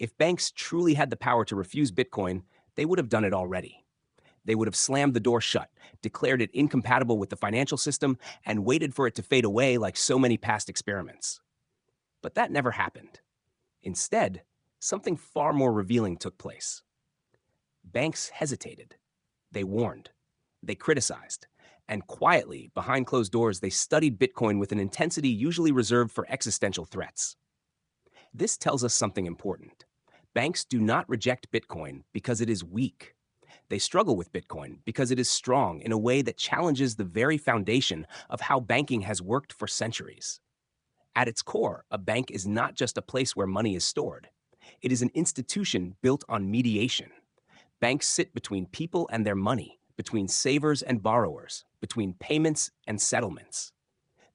If banks truly had the power to refuse Bitcoin, they would have done it already. They would have slammed the door shut, declared it incompatible with the financial system, and waited for it to fade away like so many past experiments. But that never happened. Instead, something far more revealing took place. Banks hesitated. They warned. They criticized. And quietly, behind closed doors, they studied Bitcoin with an intensity usually reserved for existential threats. This tells us something important. Banks do not reject Bitcoin because it is weak. They struggle with Bitcoin because it is strong in a way that challenges the very foundation of how banking has worked for centuries. At its core, a bank is not just a place where money is stored. It is an institution built on mediation. Banks sit between people and their money, between savers and borrowers, between payments and settlements.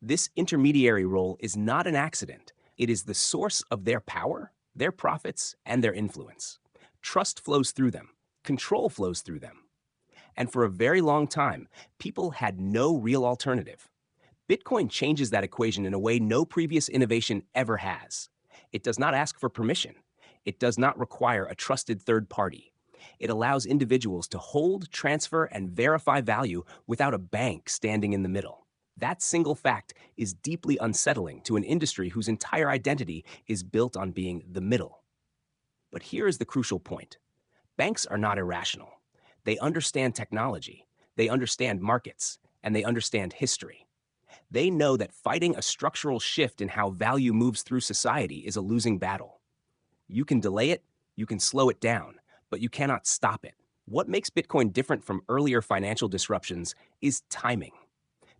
This intermediary role is not an accident. It is the source of their power, their profits, and their influence. Trust flows through them. Control flows through them. And for a very long time, people had no real alternative. Bitcoin changes that equation in a way no previous innovation ever has. It does not ask for permission. It does not require a trusted third party. It allows individuals to hold, transfer, and verify value without a bank standing in the middle. That single fact is deeply unsettling to an industry whose entire identity is built on being the middle. But here is the crucial point. Banks are not irrational. They understand technology, they understand markets, and they understand history. They know that fighting a structural shift in how value moves through society is a losing battle. You can delay it, you can slow it down, but you cannot stop it. What makes Bitcoin different from earlier financial disruptions is timing.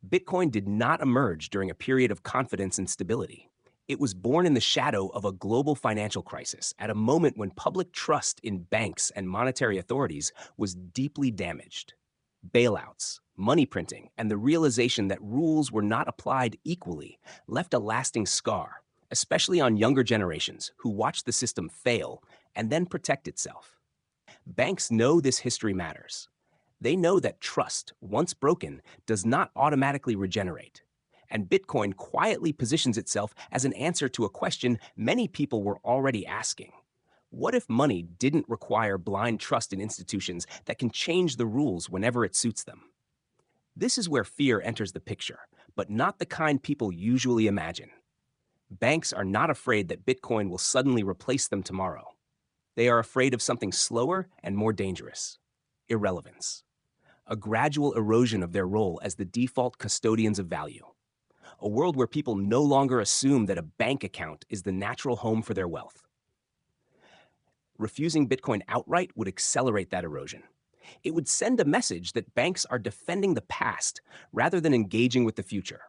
Bitcoin did not emerge during a period of confidence and stability. It was born in the shadow of a global financial crisis at a moment when public trust in banks and monetary authorities was deeply damaged. Bailouts, money printing, and the realization that rules were not applied equally left a lasting scar, especially on younger generations who watched the system fail and then protect itself. Banks know this history matters. They know that trust, once broken, does not automatically regenerate. And Bitcoin quietly positions itself as an answer to a question many people were already asking. What if money didn't require blind trust in institutions that can change the rules whenever it suits them? This is where fear enters the picture, but not the kind people usually imagine. Banks are not afraid that Bitcoin will suddenly replace them tomorrow. They are afraid of something slower and more dangerous: irrelevance, a gradual erosion of their role as the default custodians of value. A world where people no longer assume that a bank account is the natural home for their wealth. Refusing Bitcoin outright would accelerate that erosion. It would send a message that banks are defending the past rather than engaging with the future.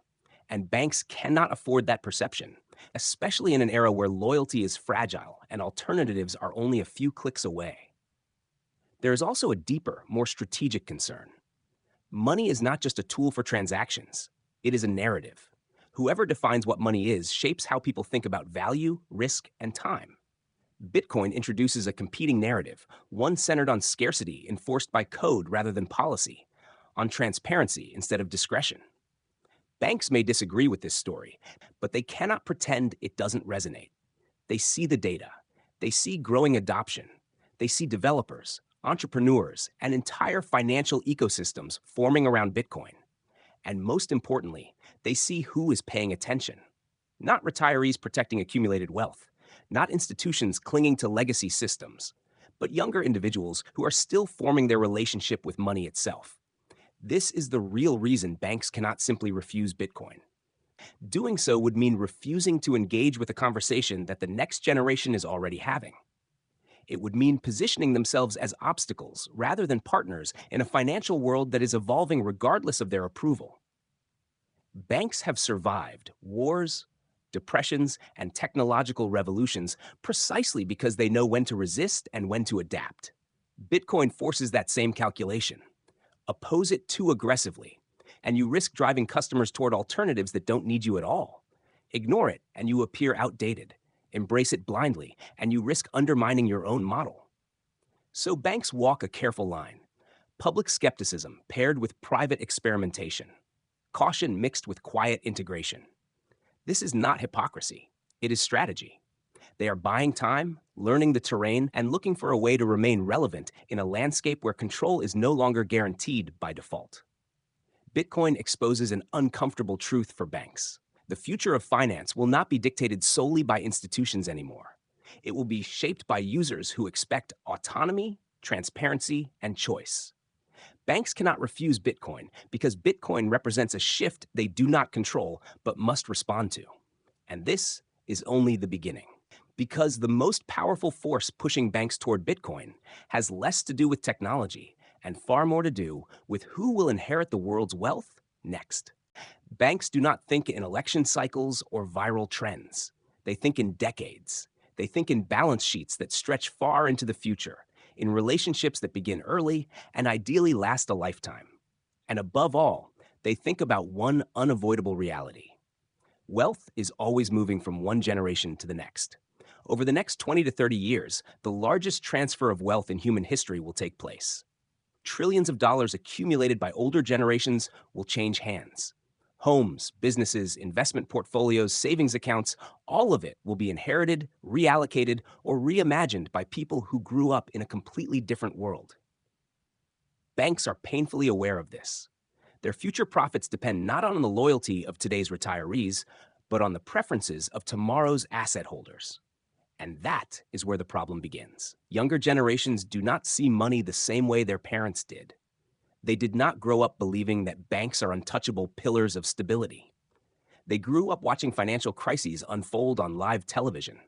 And banks cannot afford that perception, especially in an era where loyalty is fragile and alternatives are only a few clicks away. There is also a deeper, more strategic concern. Money is not just a tool for transactions, it is a narrative. Whoever defines what money is shapes how people think about value, risk, and time. Bitcoin introduces a competing narrative, one centered on scarcity enforced by code rather than policy, on transparency instead of discretion. Banks may disagree with this story, but they cannot pretend it doesn't resonate. They see the data. They see growing adoption. They see developers, entrepreneurs, and entire financial ecosystems forming around Bitcoin. And most importantly, they see who is paying attention. Not retirees protecting accumulated wealth, not institutions clinging to legacy systems, but younger individuals who are still forming their relationship with money itself. This is the real reason banks cannot simply refuse Bitcoin. Doing so would mean refusing to engage with a conversation that the next generation is already having. It would mean positioning themselves as obstacles rather than partners in a financial world that is evolving regardless of their approval. Banks have survived wars, depressions, and technological revolutions precisely because they know when to resist and when to adapt. Bitcoin forces that same calculation. Oppose it too aggressively, and you risk driving customers toward alternatives that don't need you at all. Ignore it, and you appear outdated. Embrace it blindly, and you risk undermining your own model. So banks walk a careful line. Public skepticism paired with private experimentation. Caution mixed with quiet integration. This is not hypocrisy. It is strategy. They are buying time, learning the terrain, and looking for a way to remain relevant in a landscape where control is no longer guaranteed by default. Bitcoin exposes an uncomfortable truth for banks. The future of finance will not be dictated solely by institutions anymore. It will be shaped by users who expect autonomy, transparency, and choice. Banks cannot refuse Bitcoin because Bitcoin represents a shift they do not control but must respond to. And this is only the beginning. Because the most powerful force pushing banks toward Bitcoin has less to do with technology and far more to do with who will inherit the world's wealth next. Banks do not think in election cycles or viral trends. They think in decades. They think in balance sheets that stretch far into the future, in relationships that begin early and ideally last a lifetime. And above all, they think about one unavoidable reality. Wealth is always moving from one generation to the next. Over the next 20 to 30 years, the largest transfer of wealth in human history will take place. Trillions of dollars accumulated by older generations will change hands. Homes, businesses, investment portfolios, savings accounts, all of it will be inherited, reallocated, or reimagined by people who grew up in a completely different world. Banks are painfully aware of this. Their future profits depend not on the loyalty of today's retirees, but on the preferences of tomorrow's asset holders. And that is where the problem begins. Younger generations do not see money the same way their parents did. They did not grow up believing that banks are untouchable pillars of stability. They grew up watching financial crises unfold on live television.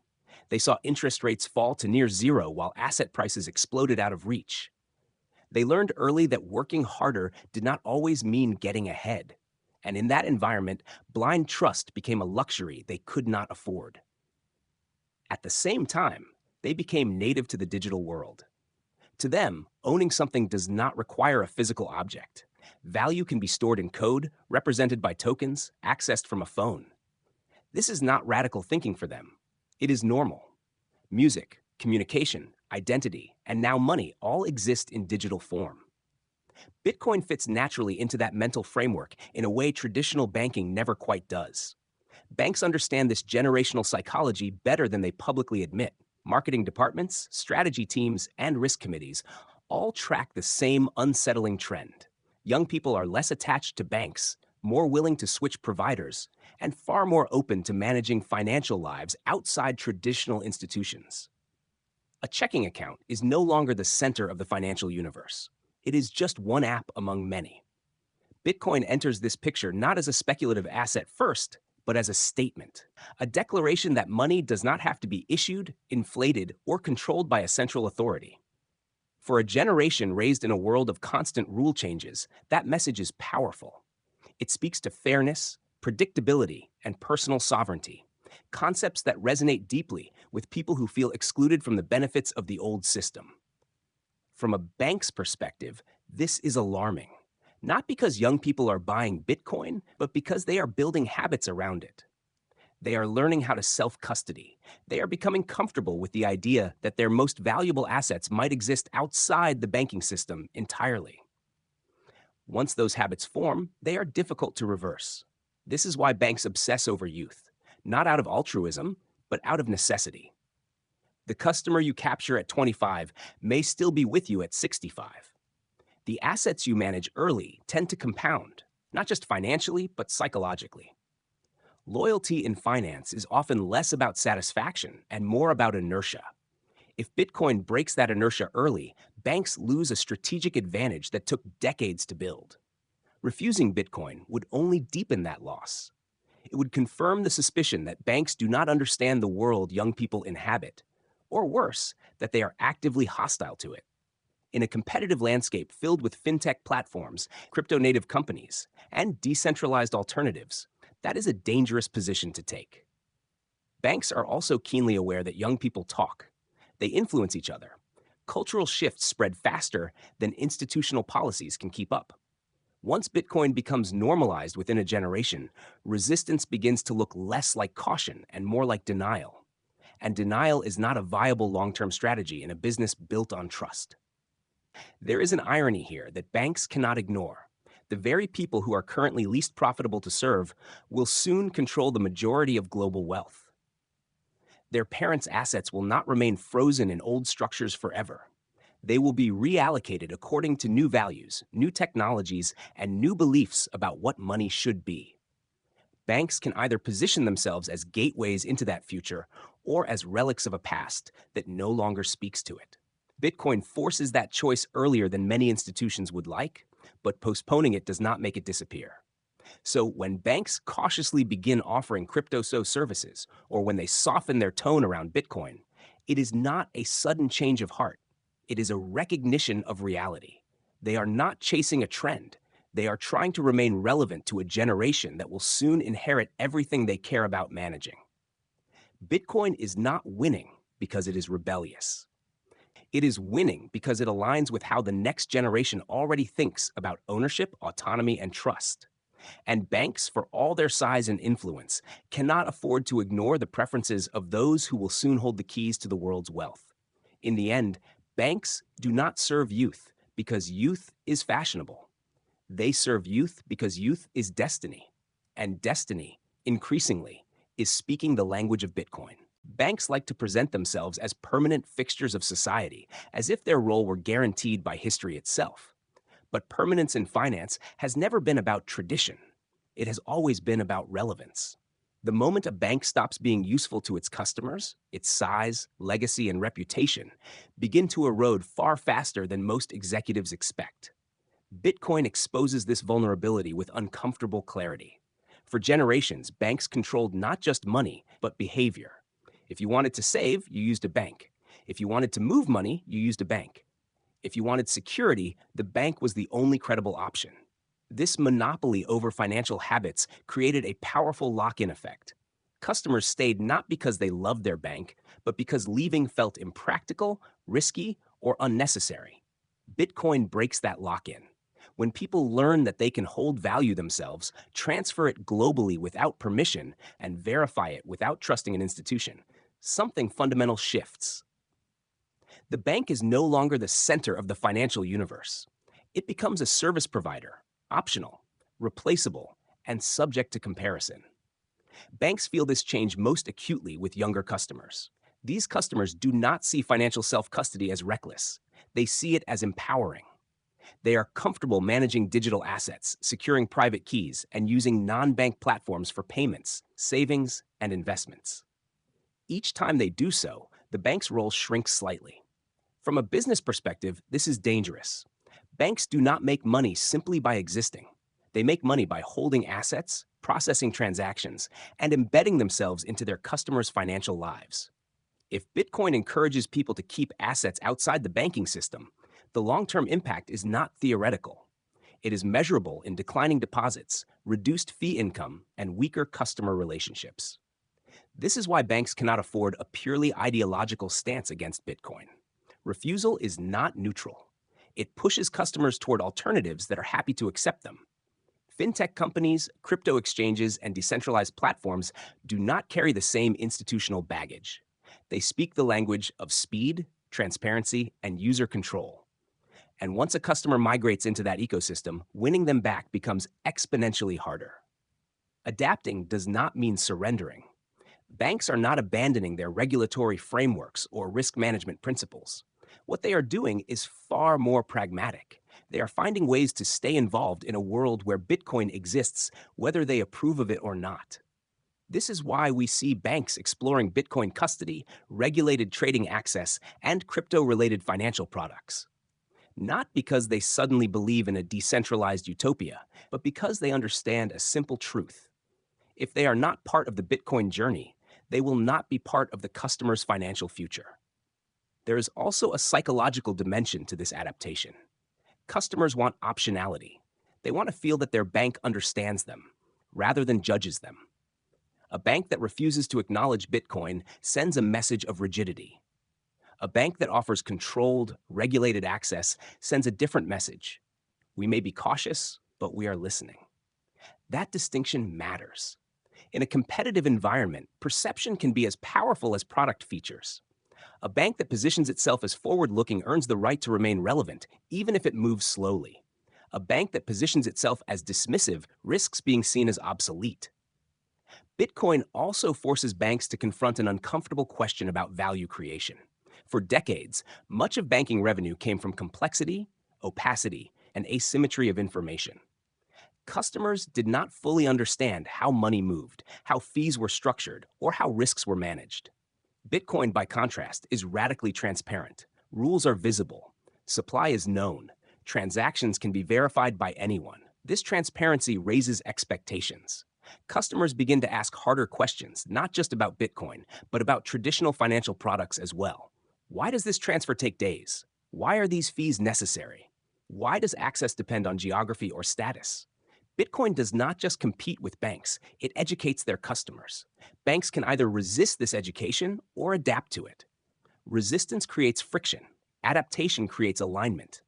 They saw interest rates fall to near zero while asset prices exploded out of reach. They learned early that working harder did not always mean getting ahead. And in that environment, blind trust became a luxury they could not afford. At the same time, they became native to the digital world. To them, owning something does not require a physical object. Value can be stored in code, represented by tokens, accessed from a phone. This is not radical thinking for them. It is normal. Music, communication, identity, and now money all exist in digital form. Bitcoin fits naturally into that mental framework in a way traditional banking never quite does. Banks understand this generational psychology better than they publicly admit. Marketing departments, strategy teams, and risk committees all track the same unsettling trend. Young people are less attached to banks, more willing to switch providers, and far more open to managing financial lives outside traditional institutions. A checking account is no longer the center of the financial universe. It is just one app among many. Bitcoin enters this picture not as a speculative asset first, but as a statement, a declaration that money does not have to be issued, inflated, or controlled by a central authority. For a generation raised in a world of constant rule changes, that message is powerful. It speaks to fairness, predictability, and personal sovereignty, concepts that resonate deeply with people who feel excluded from the benefits of the old system. From a bank's perspective, this is alarming. Not because young people are buying Bitcoin, but because they are building habits around it. They are learning how to self-custody. They are becoming comfortable with the idea that their most valuable assets might exist outside the banking system entirely. Once those habits form, they are difficult to reverse. This is why banks obsess over youth, not out of altruism, but out of necessity. The customer you capture at 25 may still be with you at 65. The assets you manage early tend to compound, not just financially, but psychologically. Loyalty in finance is often less about satisfaction and more about inertia. If Bitcoin breaks that inertia early, banks lose a strategic advantage that took decades to build. Refusing Bitcoin would only deepen that loss. It would confirm the suspicion that banks do not understand the world young people inhabit, or worse, that they are actively hostile to it. In a competitive landscape filled with fintech platforms, crypto-native companies, and decentralized alternatives, that is a dangerous position to take. Banks are also keenly aware that young people talk. They influence each other. Cultural shifts spread faster than institutional policies can keep up. Once Bitcoin becomes normalized within a generation, resistance begins to look less like caution and more like denial. And denial is not a viable long-term strategy in a business built on trust. There is an irony here that banks cannot ignore. The very people who are currently least profitable to serve will soon control the majority of global wealth. Their parents' assets will not remain frozen in old structures forever. They will be reallocated according to new values, new technologies, and new beliefs about what money should be. Banks can either position themselves as gateways into that future or as relics of a past that no longer speaks to it. Bitcoin forces that choice earlier than many institutions would like, but postponing it does not make it disappear. So when banks cautiously begin offering crypto services, or when they soften their tone around Bitcoin, it is not a sudden change of heart. It is a recognition of reality. They are not chasing a trend. They are trying to remain relevant to a generation that will soon inherit everything they care about managing. Bitcoin is not winning because it is rebellious. It is winning because it aligns with how the next generation already thinks about ownership, autonomy, and trust. And banks, for all their size and influence, cannot afford to ignore the preferences of those who will soon hold the keys to the world's wealth. In the end, banks do not serve youth because youth is fashionable. They serve youth because youth is destiny. And destiny, increasingly, is speaking the language of Bitcoin. Banks like to present themselves as permanent fixtures of society, as if their role were guaranteed by history itself. But permanence in finance has never been about tradition. It has always been about relevance. The moment a bank stops being useful to its customers, its size, legacy, and reputation begin to erode far faster than most executives expect. Bitcoin exposes this vulnerability with uncomfortable clarity. For generations, banks controlled not just money, but behavior. If you wanted to save, you used a bank. If you wanted to move money, you used a bank. If you wanted security, the bank was the only credible option. This monopoly over financial habits created a powerful lock-in effect. Customers stayed not because they loved their bank, but because leaving felt impractical, risky, or unnecessary. Bitcoin breaks that lock-in. When people learn that they can hold value themselves, transfer it globally without permission, and verify it without trusting an institution, something fundamental shifts. The bank is no longer the center of the financial universe. It becomes a service provider, optional, replaceable, and subject to comparison. Banks feel this change most acutely with younger customers. These customers do not see financial self-custody as reckless. They see it as empowering. They are comfortable managing digital assets, securing private keys, and using non-bank platforms for payments, savings, and investments. Each time they do so, the bank's role shrinks slightly. From a business perspective, this is dangerous. Banks do not make money simply by existing. They make money by holding assets, processing transactions, and embedding themselves into their customers' financial lives. If Bitcoin encourages people to keep assets outside the banking system, the long-term impact is not theoretical. It is measurable in declining deposits, reduced fee income, and weaker customer relationships. This is why banks cannot afford a purely ideological stance against Bitcoin. Refusal is not neutral. It pushes customers toward alternatives that are happy to accept them. Fintech companies, crypto exchanges, and decentralized platforms do not carry the same institutional baggage. They speak the language of speed, transparency, and user control. And once a customer migrates into that ecosystem, winning them back becomes exponentially harder. Adapting does not mean surrendering. Banks are not abandoning their regulatory frameworks or risk management principles. What they are doing is far more pragmatic. They are finding ways to stay involved in a world where Bitcoin exists, whether they approve of it or not. This is why we see banks exploring Bitcoin custody, regulated trading access, and crypto-related financial products. Not because they suddenly believe in a decentralized utopia, but because they understand a simple truth. If they are not part of the Bitcoin journey, they will not be part of the customer's financial future. There is also a psychological dimension to this adaptation. Customers want optionality. They want to feel that their bank understands them, rather than judges them. A bank that refuses to acknowledge Bitcoin sends a message of rigidity. A bank that offers controlled, regulated access sends a different message. We may be cautious, but we are listening. That distinction matters. In a competitive environment, perception can be as powerful as product features. A bank that positions itself as forward-looking earns the right to remain relevant, even if it moves slowly. A bank that positions itself as dismissive risks being seen as obsolete. Bitcoin also forces banks to confront an uncomfortable question about value creation. For decades, much of banking revenue came from complexity, opacity, and asymmetry of information. Customers did not fully understand how money moved, how fees were structured, or how risks were managed. Bitcoin, by contrast, is radically transparent. Rules are visible. Supply is known. Transactions can be verified by anyone. This transparency raises expectations. Customers begin to ask harder questions, not just about Bitcoin, but about traditional financial products as well. Why does this transfer take days? Why are these fees necessary? Why does access depend on geography or status? Bitcoin does not just compete with banks, it educates their customers. Banks can either resist this education or adapt to it. Resistance creates friction, adaptation creates alignment,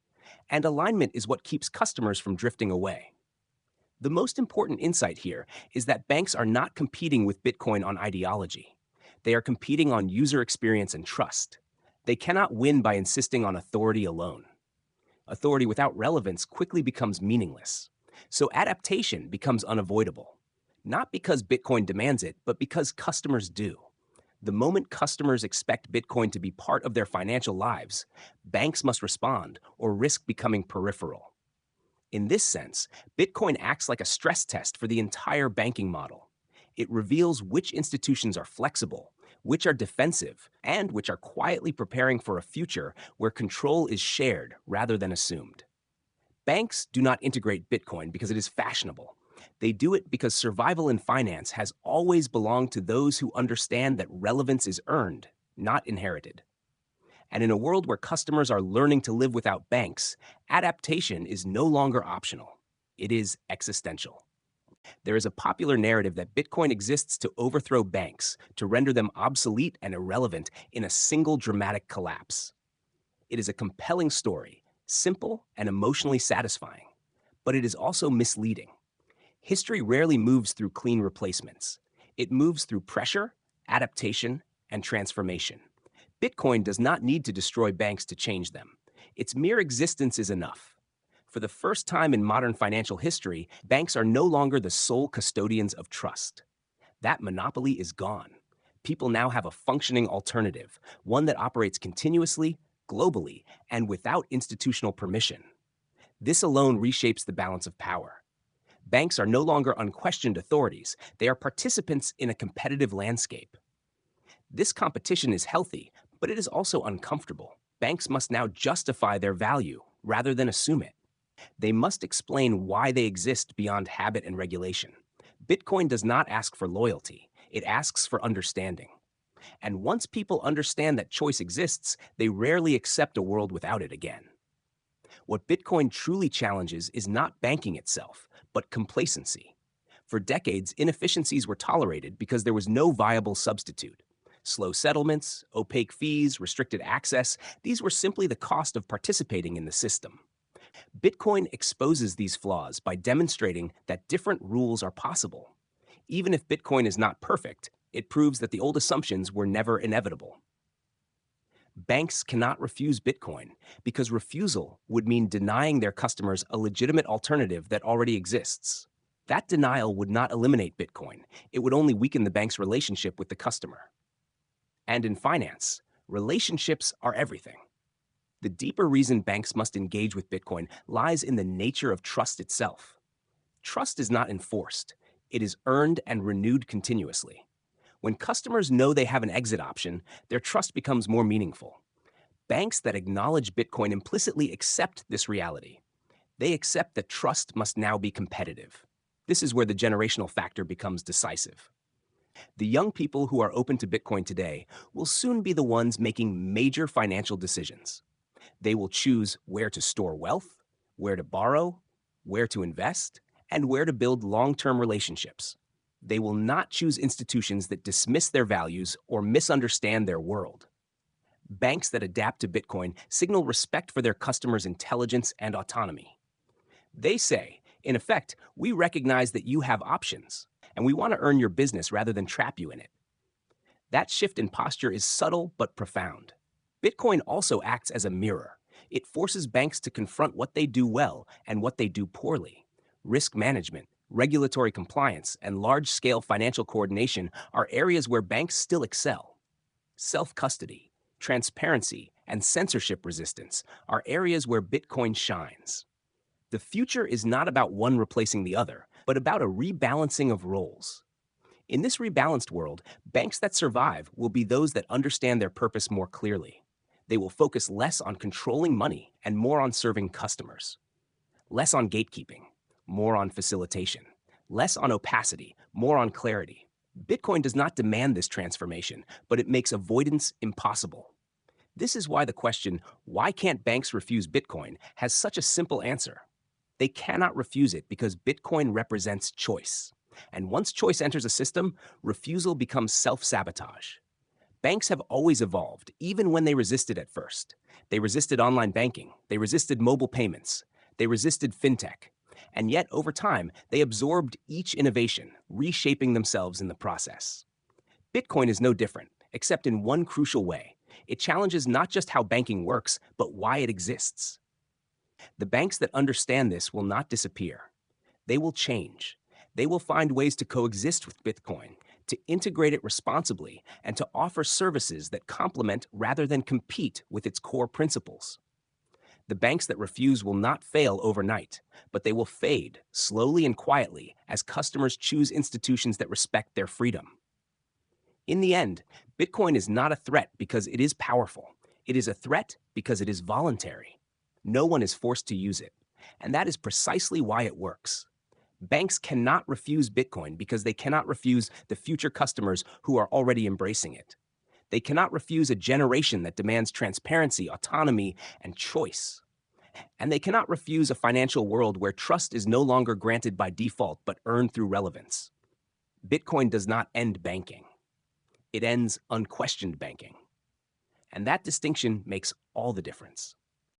and alignment is what keeps customers from drifting away. The most important insight here is that banks are not competing with Bitcoin on ideology. They are competing on user experience and trust. They cannot win by insisting on authority alone. Authority without relevance quickly becomes meaningless. So adaptation becomes unavoidable. Not because Bitcoin demands it, but because customers do. The moment customers expect Bitcoin to be part of their financial lives, banks must respond or risk becoming peripheral. In this sense, Bitcoin acts like a stress test for the entire banking model. It reveals which institutions are flexible, which are defensive, and which are quietly preparing for a future where control is shared rather than assumed. Banks do not integrate Bitcoin because it is fashionable. They do it because survival in finance has always belonged to those who understand that relevance is earned, not inherited. And in a world where customers are learning to live without banks, adaptation is no longer optional. It is existential. There is a popular narrative that Bitcoin exists to overthrow banks, to render them obsolete and irrelevant in a single dramatic collapse. It is a compelling story, simple and emotionally satisfying, but it is also misleading. History rarely moves through clean replacements. It moves through pressure, adaptation, and transformation. Bitcoin does not need to destroy banks to change them. Its mere existence is enough. For the first time in modern financial history, banks are no longer the sole custodians of trust. That monopoly is gone. People now have a functioning alternative, one that operates continuously, globally, and without institutional permission. This alone reshapes the balance of power. Banks are no longer unquestioned authorities, they are participants in a competitive landscape. This competition is healthy, but it is also uncomfortable. Banks must now justify their value rather than assume it. They must explain why they exist beyond habit and regulation. Bitcoin does not ask for loyalty, it asks for understanding. And once people understand that choice exists, they rarely accept a world without it again. What Bitcoin truly challenges is not banking itself, but complacency. For decades, inefficiencies were tolerated because there was no viable substitute. Slow settlements, opaque fees, restricted access, these were simply the cost of participating in the system. Bitcoin exposes these flaws by demonstrating that different rules are possible. Even if Bitcoin is not perfect, it proves that the old assumptions were never inevitable. Banks cannot refuse Bitcoin because refusal would mean denying their customers a legitimate alternative that already exists. That denial would not eliminate Bitcoin, it would only weaken the bank's relationship with the customer. And in finance, relationships are everything. The deeper reason banks must engage with Bitcoin lies in the nature of trust itself. Trust is not enforced, it is earned and renewed continuously. When customers know they have an exit option, their trust becomes more meaningful. Banks that acknowledge Bitcoin implicitly accept this reality. They accept that trust must now be competitive. This is where the generational factor becomes decisive. The young people who are open to Bitcoin today will soon be the ones making major financial decisions. They will choose where to store wealth, where to borrow, where to invest, and where to build long-term relationships. They will not choose institutions that dismiss their values or misunderstand their world. Banks that adapt to Bitcoin signal respect for their customers' intelligence and autonomy. They say, in effect, we recognize that you have options, and we want to earn your business rather than trap you in it. That shift in posture is subtle but profound. Bitcoin also acts as a mirror. It forces banks to confront what they do well and what they do poorly. Risk management, Regulatory compliance and large scale financial coordination are areas where banks still excel. Self custody, transparency, and censorship resistance are areas where Bitcoin shines. The future is not about one replacing the other, but about a rebalancing of roles. In this rebalanced world, banks that survive will be those that understand their purpose more clearly. They will focus less on controlling money and more on serving customers. Less on gatekeeping, more on facilitation. Less on opacity, more on clarity. Bitcoin does not demand this transformation, but it makes avoidance impossible. This is why the question, why can't banks refuse Bitcoin, has such a simple answer. They cannot refuse it because Bitcoin represents choice. And once choice enters a system, refusal becomes self sabotage. Banks have always evolved, even when they resisted at first. They resisted online banking, they resisted mobile payments, they resisted fintech. And yet, over time, they absorbed each innovation, reshaping themselves in the process. Bitcoin is no different, except in one crucial way. It challenges not just how banking works, but why it exists. The banks that understand this will not disappear. They will change. They will find ways to coexist with Bitcoin, to integrate it responsibly, and to offer services that complement rather than compete with its core principles. The banks that refuse will not fail overnight, but they will fade slowly and quietly as customers choose institutions that respect their freedom. In the end, Bitcoin is not a threat because it is powerful. It is a threat because it is voluntary. No one is forced to use it, and that is precisely why it works. Banks cannot refuse Bitcoin because they cannot refuse the future customers who are already embracing it. They cannot refuse a generation that demands transparency, autonomy, and choice. And they cannot refuse a financial world where trust is no longer granted by default but earned through relevance. Bitcoin does not end banking. It ends unquestioned banking. And that distinction makes all the difference.